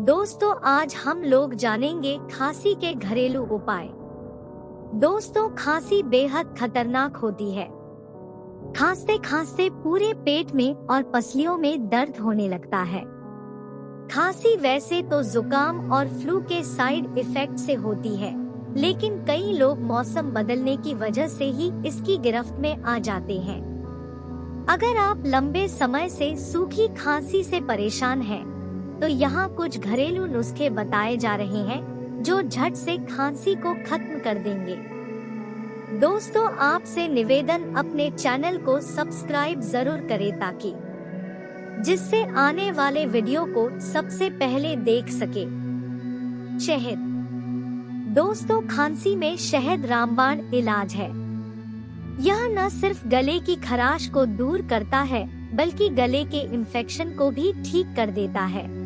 दोस्तों, आज हम लोग जानेंगे खांसी के घरेलू उपाय। दोस्तों, खांसी बेहद खतरनाक होती है। खांसते खांसते पूरे पेट में और पसलियों में दर्द होने लगता है। खांसी वैसे तो जुकाम और फ्लू के साइड इफेक्ट से होती है, लेकिन कई लोग मौसम बदलने की वजह से ही इसकी गिरफ्त में आ जाते हैं। अगर आप लंबे समय से सूखी खांसी से परेशान हैं, तो यहाँ कुछ घरेलू नुस्खे बताए जा रहे हैं जो झट से खांसी को खत्म कर देंगे। दोस्तों, आपसे निवेदन, अपने चैनल को सब्सक्राइब जरूर करें ताकि जिससे आने वाले वीडियो को सबसे पहले देख सके। शहद। दोस्तों, खांसी में शहद रामबाण इलाज है। यह न सिर्फ गले की खराश को दूर करता है, बल्कि गले के इन्फेक्शन को भी ठीक कर देता है।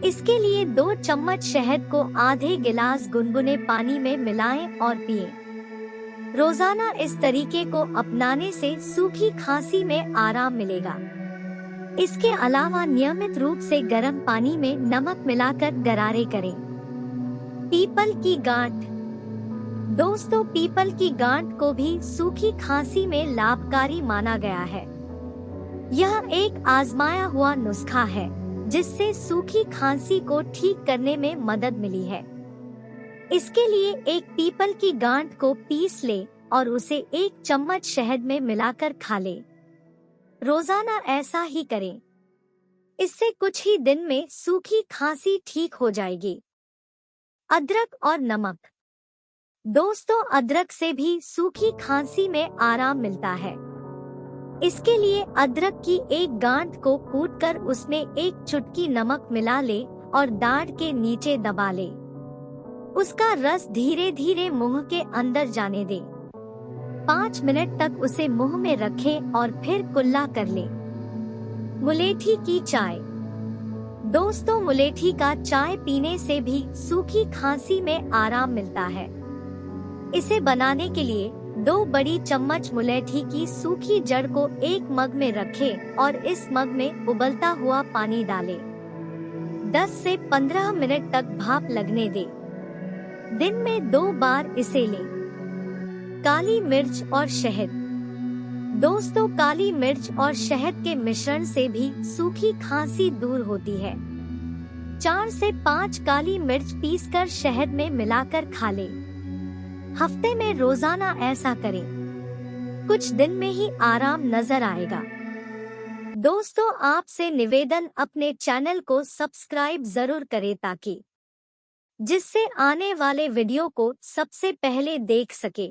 इसके लिए 2 चम्मच शहद को आधे गिलास गुनगुने पानी में मिलाएं और पिएं। रोजाना इस तरीके को अपनाने से सूखी खांसी में आराम मिलेगा। इसके अलावा नियमित रूप से गर्म पानी में नमक मिलाकर गरारे करें। पीपल की गांठ। दोस्तों, पीपल की गांठ को भी सूखी खांसी में लाभकारी माना गया है। यह एक आजमाया हुआ नुस्खा है जिससे सूखी खांसी को ठीक करने में मदद मिली है। इसके लिए एक पीपल की गांठ को पीस ले और उसे 1 चम्मच शहद में मिलाकर खा ले। रोजाना ऐसा ही करें। इससे कुछ ही दिन में सूखी खांसी ठीक हो जाएगी। अदरक और नमक। दोस्तों, अदरक से भी सूखी खांसी में आराम मिलता है। इसके लिए अदरक की एक गांठ को कूटकर उसमें 1 चुटकी नमक मिला ले और दाढ़ के नीचे दबा ले। उसका रस धीरे धीरे मुंह के अंदर जाने दे। 5 मिनट तक उसे मुंह में रखें और फिर कुल्ला कर ले। मुलेठी की चाय। दोस्तों, मुलेठी का चाय पीने से भी सूखी खांसी में आराम मिलता है। इसे बनाने के लिए 2 बड़ी चम्मच मुलेठी की सूखी जड़ को 1 मग में रखें और इस मग में उबलता हुआ पानी डालें। 10 से 15 मिनट तक भाप लगने दें। दिन में 2 बार इसे लें। काली मिर्च और शहद। दोस्तों, काली मिर्च और शहद के मिश्रण से भी सूखी खांसी दूर होती है। 4 से 5 काली मिर्च पीसकर शहद में मिलाकर खा लें। हफ्ते में रोजाना ऐसा करें। कुछ दिन में ही आराम नजर आएगा। दोस्तों, आपसे निवेदन, अपने चैनल को सब्सक्राइब जरूर करें ताकि जिससे आने वाले वीडियो को सबसे पहले देख सके।